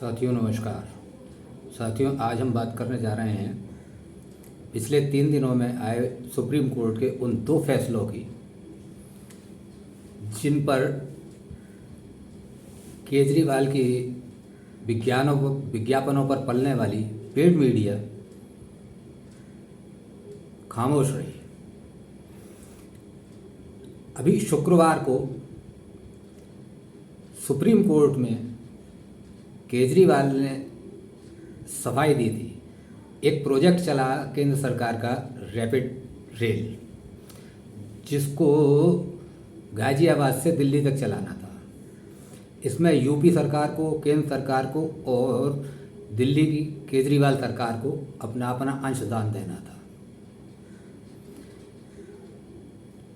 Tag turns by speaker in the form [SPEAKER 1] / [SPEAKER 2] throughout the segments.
[SPEAKER 1] साथियों नमस्कार। साथियों, आज हम बात करने जा रहे हैं पिछले 3 दिनों में आए सुप्रीम कोर्ट के उन 2 फैसलों की जिन पर केजरीवाल की विज्ञापनों पर पलने वाली पेड मीडिया खामोश रही। अभी शुक्रवार को सुप्रीम कोर्ट में केजरीवाल ने सफाई दी थी। एक प्रोजेक्ट चला केंद्र सरकार का रैपिड रेल, जिसको गाजियाबाद से दिल्ली तक चलाना था। इसमें यूपी सरकार को, केंद्र सरकार को और दिल्ली की केजरीवाल सरकार को अपना अपना अंशदान देना था।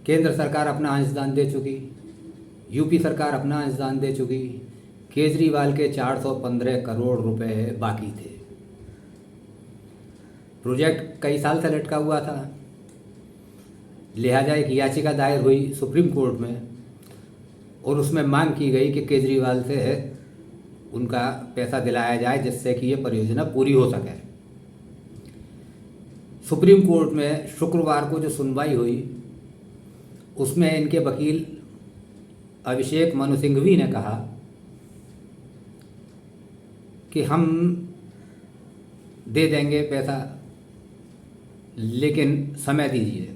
[SPEAKER 1] केंद्र सरकार अपना अंशदान दे चुकी, यूपी सरकार अपना अंशदान दे चुकी। केजरीवाल के 415 करोड़ रुपए बाकी थे। प्रोजेक्ट कई साल से लटका हुआ था, लिहाजा एक याचिका दायर हुई सुप्रीम कोर्ट में और उसमें मांग की गई कि केजरीवाल से उनका पैसा दिलाया जाए जिससे कि ये परियोजना पूरी हो सके। सुप्रीम कोर्ट में शुक्रवार को जो सुनवाई हुई उसमें इनके वकील अभिषेक मनु सिंघवी ने कहा कि हम दे देंगे पैसा, लेकिन समय दीजिए।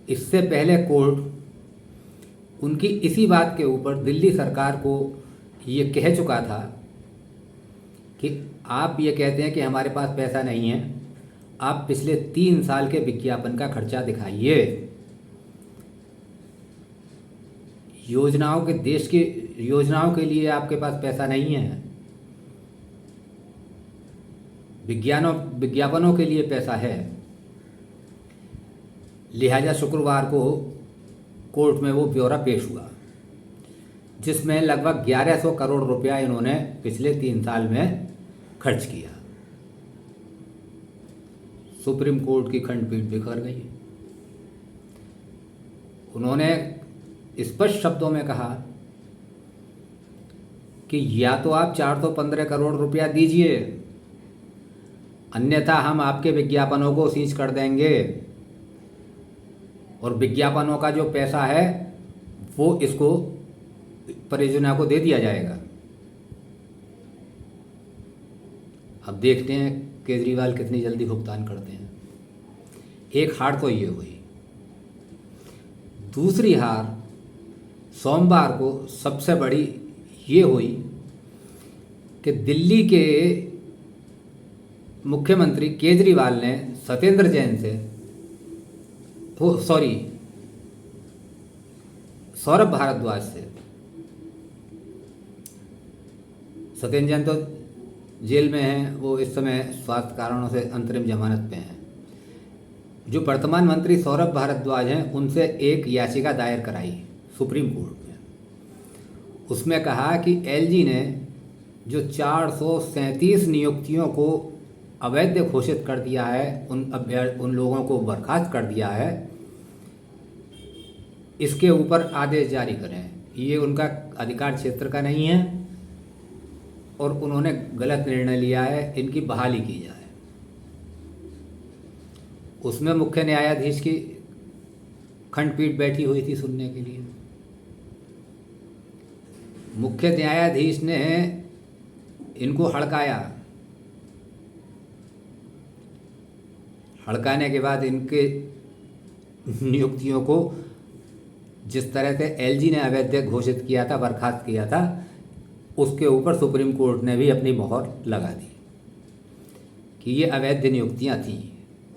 [SPEAKER 1] इससे पहले कोर्ट उनकी इसी बात के ऊपर दिल्ली सरकार को ये कह चुका था कि आप ये कहते हैं कि हमारे पास पैसा नहीं है, आप पिछले 3 साल के विज्ञापन का खर्चा दिखाइए। देश की योजनाओं के लिए आपके पास पैसा नहीं है, विज्ञापनों के लिए पैसा है। लिहाजा शुक्रवार को कोर्ट में वो ब्यौरा पेश हुआ, जिसमें लगभग 1100 करोड़ रुपया इन्होंने पिछले 3 साल में खर्च किया। सुप्रीम कोर्ट की खंडपीठ बिखर गई। उन्होंने स्पष्ट शब्दों में कहा कि या तो आप 415 करोड़ रुपया दीजिए, अन्यथा हम आपके विज्ञापनों को सीज कर देंगे और विज्ञापनों का जो पैसा है वो इसको परियोजना को दे दिया जाएगा। अब देखते हैं केजरीवाल कितनी जल्दी भुगतान करते हैं। एक हार तो ये हुई। दूसरी हार सोमवार को सबसे बड़ी ये हुई कि दिल्ली के मुख्यमंत्री केजरीवाल ने सत्येंद्र जैन से सौरभ भारद्वाज से, सत्येंद्र जैन तो जेल में हैं, वो इस समय स्वास्थ्य कारणों से अंतरिम जमानत पे हैं। जो वर्तमान मंत्री सौरभ भारद्वाज हैं उनसे एक याचिका दायर कराई सुप्रीम कोर्ट में। उसमें कहा कि एलजी ने जो 437 नियुक्तियों को अवैध घोषित कर दिया है, उन लोगों को बर्खास्त कर दिया है, इसके ऊपर आदेश जारी करें। ये उनका अधिकार क्षेत्र का नहीं है और उन्होंने गलत निर्णय लिया है, इनकी बहाली की जाए। उसमें मुख्य न्यायाधीश की खंडपीठ बैठी हुई थी सुनने के लिए। मुख्य न्यायाधीश ने इनको हड़काया। हड़काने के बाद इनके नियुक्तियों को जिस तरह से एलजी ने अवैध घोषित किया था, बर्खास्त किया था, उसके ऊपर सुप्रीम कोर्ट ने भी अपनी मोहर लगा दी कि ये अवैध नियुक्तियां थीं।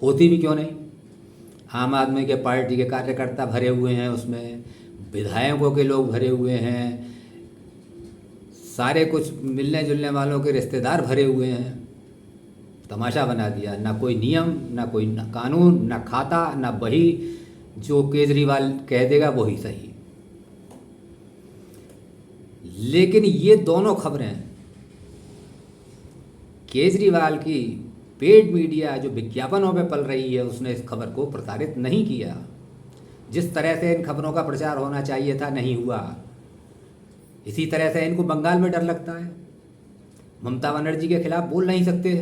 [SPEAKER 1] होती भी क्यों नहीं। आम आदमी के पार्टी के कार्यकर्ता भरे हुए हैं, उसमें विधायकों के लोग भरे हुए हैं, सारे कुछ मिलने जुलने वालों के रिश्तेदार भरे हुए हैं। तमाशा बना दिया। ना कोई नियम, ना कोई कानून, ना खाता, ना बही। जो केजरीवाल कह देगा वही सही। लेकिन ये दोनों खबरें केजरीवाल की पेड मीडिया जो विज्ञापनों पे पल रही है उसने इस खबर को प्रसारित नहीं किया। जिस तरह से इन खबरों का प्रचार होना चाहिए था नहीं हुआ। इसी तरह से इनको बंगाल में डर लगता है। ममता बनर्जी के खिलाफ बोल नहीं सकते,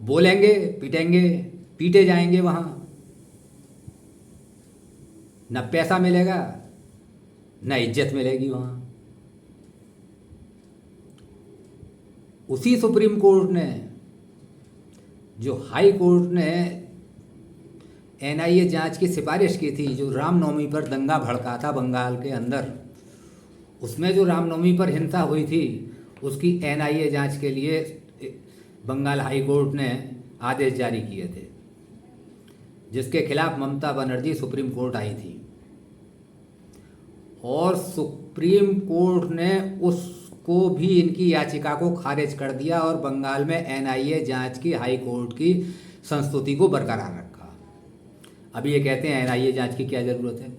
[SPEAKER 1] बोलेंगे पिटेंगे, पीटे जाएंगे, वहाँ न पैसा मिलेगा न इज्जत मिलेगी। वहाँ उसी सुप्रीम कोर्ट ने, जो हाई कोर्ट ने एनआईए जांच की सिफारिश की थी, जो रामनवमी पर दंगा भड़का था बंगाल के अंदर, उसमें जो रामनवमी पर हिंसा हुई थी उसकी एनआईए जांच के लिए बंगाल हाई कोर्ट ने आदेश जारी किए थे, जिसके खिलाफ ममता बनर्जी सुप्रीम कोर्ट आई थी और सुप्रीम कोर्ट ने उसको भी, इनकी याचिका को खारिज कर दिया और बंगाल में एनआईए जांच की हाई कोर्ट की संस्तुति को बरकरार रखा। अभी ये कहते हैं एनआईए जांच की क्या ज़रूरत है?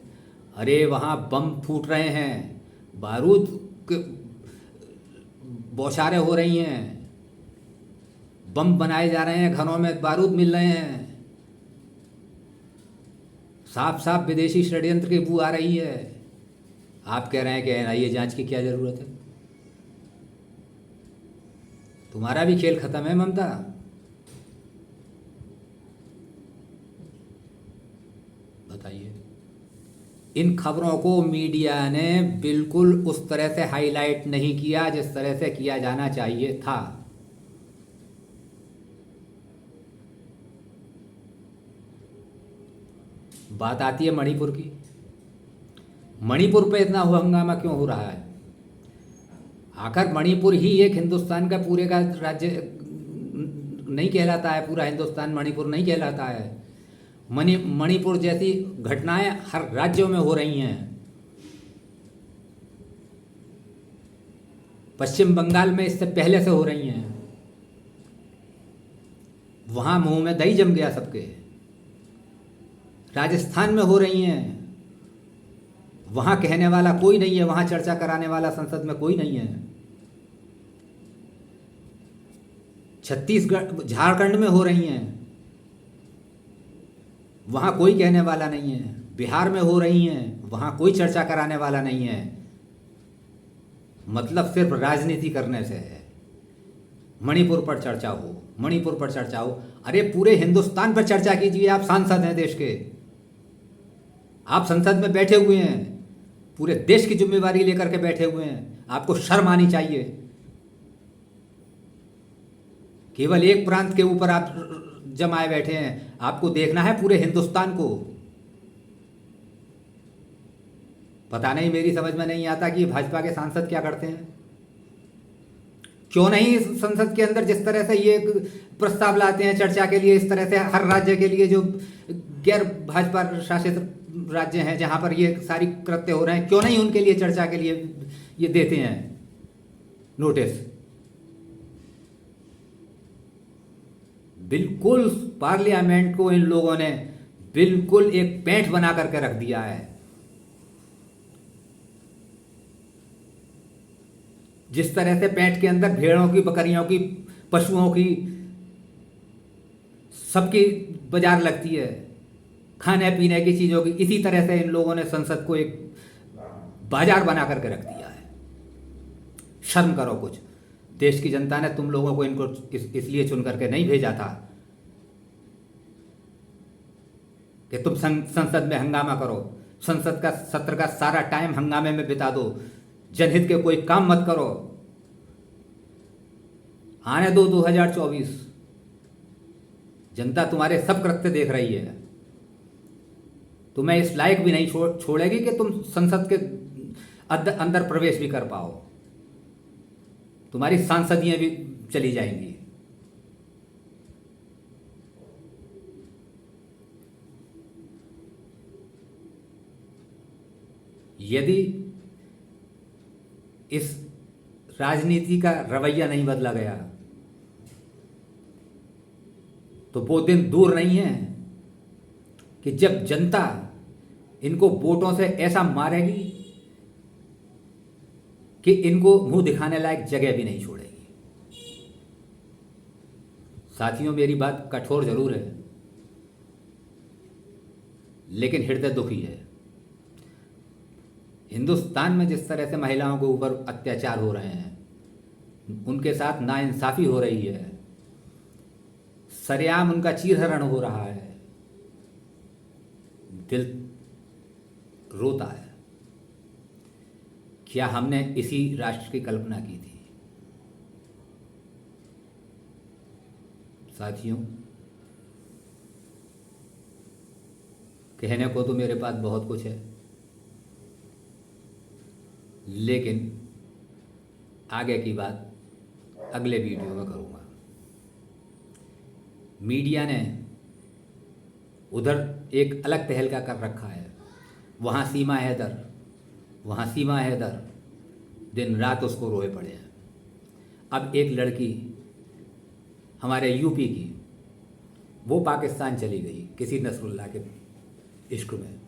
[SPEAKER 1] अरे वहाँ बम फूट रहे हैं, बारूद के बौछारें हो रही हैं, बम बनाए जा रहे हैं, घरों में बारूद मिल रहे हैं, साफ साफ विदेशी षड्यंत्र की बू आ रही है। आप कह रहे हैं कि एनआईए जांच की क्या ज़रूरत है? तुम्हारा भी खेल खत्म है ममता। बताइए। इन खबरों को मीडिया ने बिल्कुल उस तरह से हाईलाइट नहीं किया जिस तरह से किया जाना चाहिए था। बात आती है मणिपुर की। मणिपुर पे इतना हंगामा क्यों हो रहा है? आखिर मणिपुर ही एक हिंदुस्तान का पूरे का राज्य नहीं कहलाता है, पूरा हिंदुस्तान मणिपुर नहीं कहलाता है। मणिपुर जैसी घटनाएं हर राज्यों में हो रही हैं। पश्चिम बंगाल में इससे पहले से हो रही हैं। वहाँ मुंह में दही जम गया सबके। राजस्थान में हो रही हैं, वहाँ कहने वाला कोई नहीं है, वहाँ चर्चा कराने वाला संसद में कोई नहीं है। छत्तीसगढ़, झारखंड में हो रही हैं, वहाँ कोई कहने वाला नहीं है। बिहार में हो रही हैं, वहाँ कोई चर्चा कराने वाला नहीं है। मतलब सिर्फ राजनीति करने से है। मणिपुर पर चर्चा हो, मणिपुर पर चर्चा हो। अरे पूरे हिंदुस्तान पर चर्चा कीजिए। आप सांसद हैं देश के, आप संसद में बैठे हुए हैं, पूरे देश की जिम्मेवारी लेकर के बैठे हुए हैं। आपको शर्म आनी चाहिए। केवल एक प्रांत के ऊपर आप जमाए बैठे हैं, आपको देखना है पूरे हिंदुस्तान को। पता नहीं, मेरी समझ में नहीं आता कि भाजपा के सांसद क्या करते हैं। क्यों नहीं संसद के अंदर जिस तरह से ये प्रस्ताव लाते हैं चर्चा के लिए, इस तरह से हर राज्य के लिए, जो गैर भाजपा शासित राज्य हैं जहां पर ये सारी कृत्य हो रहे हैं, क्यों नहीं उनके लिए चर्चा के लिए ये देते हैं नोटिस? बिल्कुल पार्लियामेंट को इन लोगों ने बिल्कुल एक पैंठ बना करके रख दिया है। जिस तरह से पैंठ के अंदर भेड़ों की, बकरियों की, पशुओं की, सबकी बाजार लगती है, खाने पीने की चीज़ों की, इसी तरह से इन लोगों ने संसद को एक बाजार बना करके रख दिया है। शर्म करो कुछ। देश की जनता ने तुम लोगों को इनको इसलिए चुन करके नहीं भेजा था कि तुम संसद में हंगामा करो। संसद का सत्र का सारा टाइम हंगामे में बिता दो, जनहित के कोई काम मत करो। आने दो 2024। जनता तुम्हारे सब कृत्य देख रही है। तुम्हें इस लायक भी नहीं छोड़ेगी कि तुम संसद के अंदर प्रवेश भी कर पाओ। तुम्हारी सांसदियां भी चली जाएंगी। यदि इस राजनीति का रवैया नहीं बदला गया तो वो दिन दूर नहीं है कि जब जनता इनको वोटों से ऐसा मारेगी कि इनको मुंह दिखाने लायक जगह भी नहीं छोड़ेगी। साथियों, मेरी बात कठोर जरूर है, लेकिन हृदय दुखी है। हिंदुस्तान में जिस तरह से महिलाओं के ऊपर अत्याचार हो रहे हैं, उनके साथ नाइंसाफ़ी हो रही है, सरेआम उनका चीरहरण हो रहा है, दिल रोता है। क्या हमने इसी राष्ट्र की कल्पना की थी? साथियों, कहने को तो मेरे पास बहुत कुछ है, लेकिन आगे की बात अगले वीडियो में करूँगा। मीडिया ने उधर एक अलग तहलका कर रखा है, वहाँ सीमा हैदर दिन रात उसको रोए पड़े हैं। अब एक लड़की हमारे यूपी की, वो पाकिस्तान चली गई किसी नसरुल्लाह के इश्क में।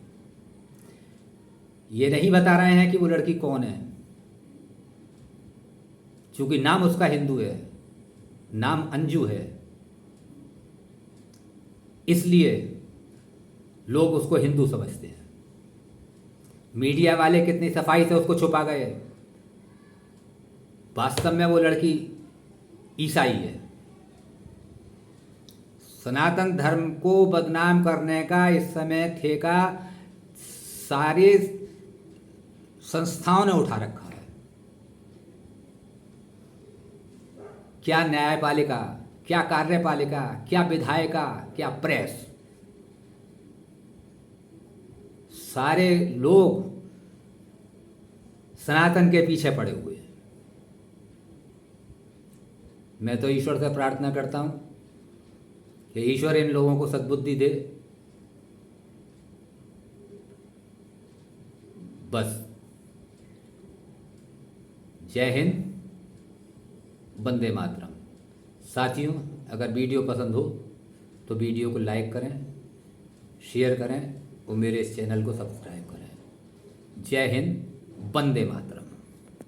[SPEAKER 1] ये नहीं बता रहे हैं कि वो लड़की कौन है, क्योंकि नाम उसका हिंदू है, नाम अंजू है, इसलिए लोग उसको हिंदू समझते हैं। मीडिया वाले कितनी सफाई से उसको छुपा गए, वास्तव में वो लड़की ईसाई है। सनातन धर्म को बदनाम करने का इस समय ठेका सारे संस्थाओं ने उठा रखा है। क्या न्यायपालिका, क्या कार्यपालिका, क्या विधायिका, क्या प्रेस, सारे लोग सनातन के पीछे पड़े हुए हैं। मैं तो ईश्वर से प्रार्थना करता हूं कि ईश्वर इन लोगों को सद्बुद्धि दे। बस, जय हिंद, वंदे मातरम। साथियों, अगर वीडियो पसंद हो तो वीडियो को लाइक करें, शेयर करें और मेरे इस चैनल को सब्सक्राइब करें। जय हिंद, वंदे मातरम।